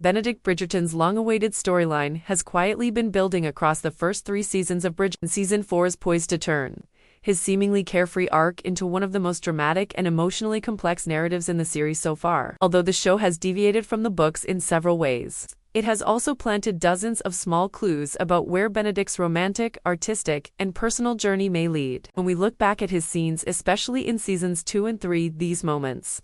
Benedict Bridgerton's long-awaited storyline has quietly been building across the first 3 seasons of Bridgerton. Season 4 is poised to turn his seemingly carefree arc into one of the most dramatic and emotionally complex narratives in the series so far. Although the show has deviated from the books in several ways, it has also planted dozens of small clues about where Benedict's romantic, artistic, and personal journey may lead. When we look back at his scenes, especially in seasons 2 and 3, these moments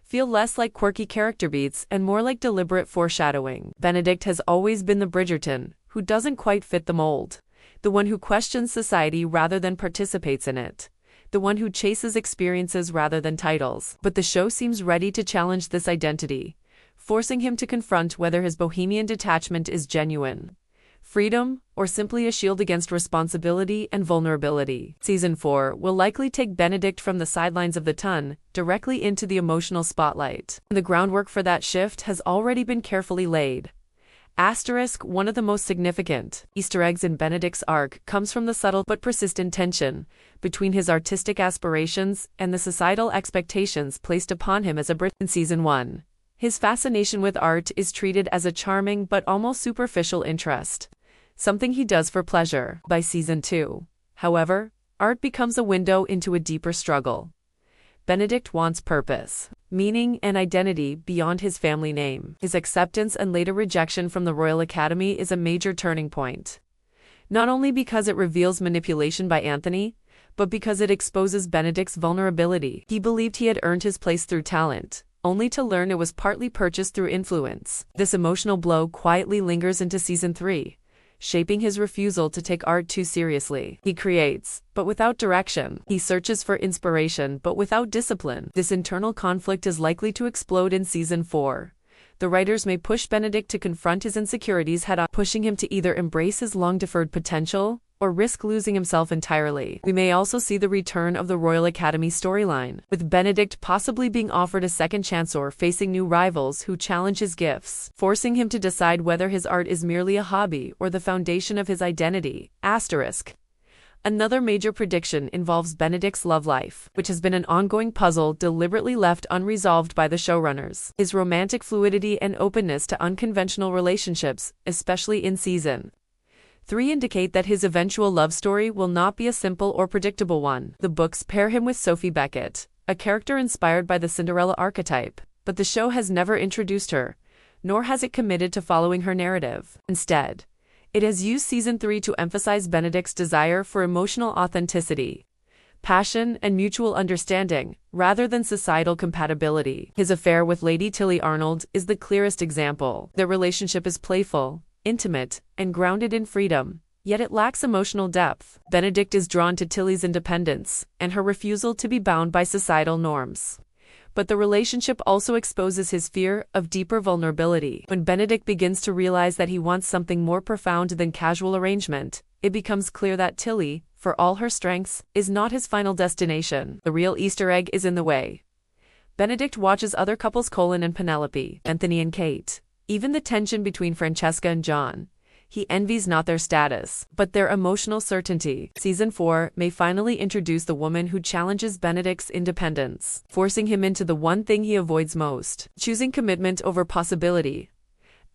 feel less like quirky character beats and more like deliberate foreshadowing. Benedict has always been the Bridgerton who doesn't quite fit the mold, the one who questions society rather than participates in it, the one who chases experiences rather than titles. But the show seems ready to challenge this identity, forcing him to confront whether his bohemian detachment is genuine freedom or simply a shield against responsibility and vulnerability. Season 4 will likely take Benedict from the sidelines of the ton directly into the emotional spotlight. The groundwork for that shift has already been carefully laid. One of the most significant Easter eggs in Benedict's arc comes from the subtle but persistent tension between his artistic aspirations and the societal expectations placed upon him as a Brit. In Season 1, his fascination with art is treated as a charming but almost superficial interest, something he does for pleasure. By Season 2, however, art becomes a window into a deeper struggle. Benedict wants purpose, meaning, and identity beyond his family name. His acceptance and later rejection from the Royal Academy is a major turning point, not only because it reveals manipulation by Anthony, but because it exposes Benedict's vulnerability. He believed he had earned his place through talent, only to learn it was partly purchased through influence. This emotional blow quietly lingers into Season 3, shaping his refusal to take art too seriously. He creates, but without direction. He searches for inspiration, but without discipline. This internal conflict is likely to explode in Season 4. The writers may push Benedict to confront his insecurities head-on, pushing him to either embrace his long-deferred potential or risk losing himself entirely. We may also see the return of the Royal Academy storyline, with Benedict possibly being offered a second chance or facing new rivals who challenge his gifts, forcing him to decide whether his art is merely a hobby or the foundation of his identity. Another major prediction involves Benedict's love life, which has been an ongoing puzzle deliberately left unresolved by the showrunners. His romantic fluidity and openness to unconventional relationships, especially in Season 3, indicate that his eventual love story will not be a simple or predictable one. The books pair him with Sophie Beckett, a character inspired by the Cinderella archetype, but the show has never introduced her, nor has it committed to following her narrative. Instead, it has used Season 3 to emphasize Benedict's desire for emotional authenticity, passion, and mutual understanding, rather than societal compatibility. His affair with Lady Tilley Arnold is the clearest example. Their relationship is playful, intimate, and grounded in freedom, yet it lacks emotional depth. Benedict is drawn to Tilley's independence and her refusal to be bound by societal norms. But the relationship also exposes his fear of deeper vulnerability. When Benedict begins to realize that he wants something more profound than casual arrangement, it becomes clear that Tilley, for all her strengths, is not his final destination. The real Easter egg is in the way Benedict watches other couples, Colin and Penelope, Anthony and Kate, even the tension between Francesca and John. He envies not their status, but their emotional certainty. Season 4 may finally introduce the woman who challenges Benedict's independence, forcing him into the one thing he avoids most, choosing commitment over possibility.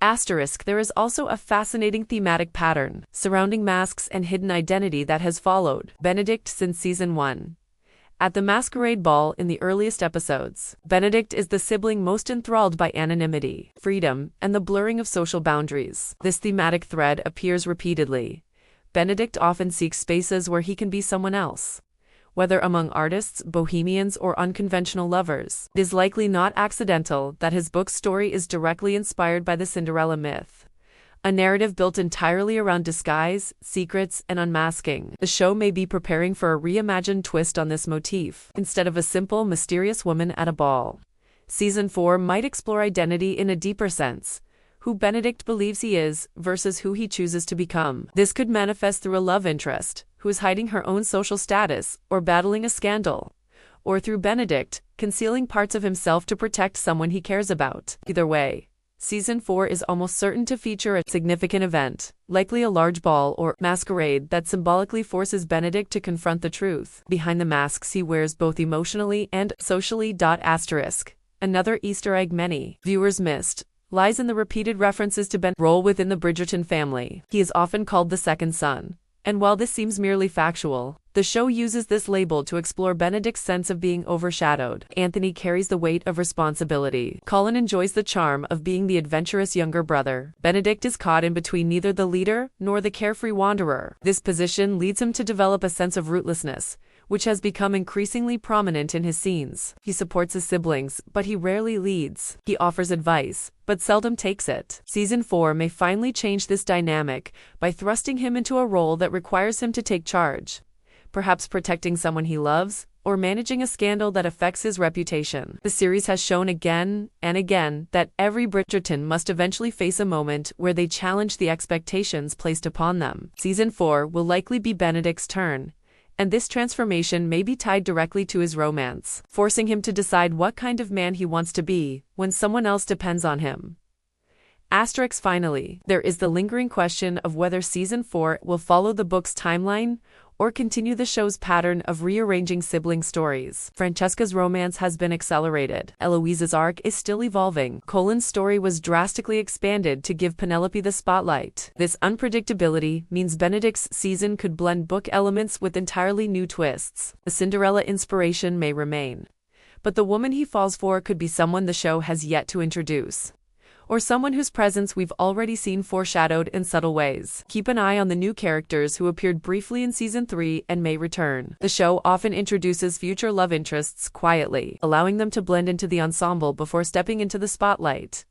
There is also a fascinating thematic pattern surrounding masks and hidden identity that has followed Benedict since Season 1. At the masquerade ball in the earliest episodes, Benedict is the sibling most enthralled by anonymity, freedom, and the blurring of social boundaries. This thematic thread appears repeatedly. Benedict often seeks spaces where he can be someone else, whether among artists, bohemians, or unconventional lovers. It is likely not accidental that his book's story is directly inspired by the Cinderella myth, a narrative built entirely around disguise, secrets, and unmasking. The show may be preparing for a reimagined twist on this motif. Instead of a simple, mysterious woman at a ball, Season 4 might explore identity in a deeper sense, who Benedict believes he is versus who he chooses to become. This could manifest through a love interest who is hiding her own social status or battling a scandal, or through Benedict concealing parts of himself to protect someone he cares about. Either way, Season 4 is almost certain to feature a significant event, likely a large ball or masquerade that symbolically forces Benedict to confront the truth behind the masks he wears both emotionally and socially. Another Easter egg many viewers missed lies in the repeated references to Benedict's role within the Bridgerton family. He is often called the second son. And while this seems merely factual, the show uses this label to explore Benedict's sense of being overshadowed. Anthony carries the weight of responsibility. Colin enjoys the charm of being the adventurous younger brother. Benedict is caught in between neither the leader nor the carefree wanderer. This position leads him to develop a sense of rootlessness, which has become increasingly prominent in his scenes. He supports his siblings, but he rarely leads. He offers advice, but seldom takes it. Season 4 may finally change this dynamic by thrusting him into a role that requires him to take charge, perhaps protecting someone he loves, or managing a scandal that affects his reputation. The series has shown again and again that every Bridgerton must eventually face a moment where they challenge the expectations placed upon them. Season 4 will likely be Benedict's turn, and this transformation may be tied directly to his romance, forcing him to decide what kind of man he wants to be when someone else depends on him. Finally, there is the lingering question of whether Season 4 will follow the book's timeline or continue the show's pattern of rearranging sibling stories. Francesca's romance has been accelerated. Eloise's arc is still evolving. Colin's story was drastically expanded to give Penelope the spotlight. This unpredictability means Benedict's season could blend book elements with entirely new twists. The Cinderella inspiration may remain, but the woman he falls for could be someone the show has yet to introduce, or someone whose presence we've already seen foreshadowed in subtle ways. Keep an eye on the new characters who appeared briefly in Season 3 and may return. The show often introduces future love interests quietly, allowing them to blend into the ensemble before stepping into the spotlight.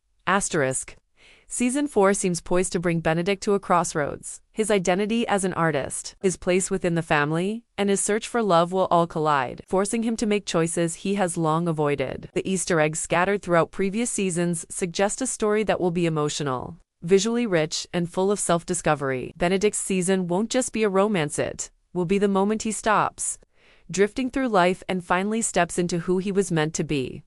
Season 4 seems poised to bring Benedict to a crossroads. His identity as an artist, his place within the family, and his search for love will all collide, forcing him to make choices he has long avoided. The Easter eggs scattered throughout previous seasons suggest a story that will be emotional, visually rich, and full of self-discovery. Benedict's season won't just be a romance, it will be the moment he stops, drifting through life and finally steps into who he was meant to be.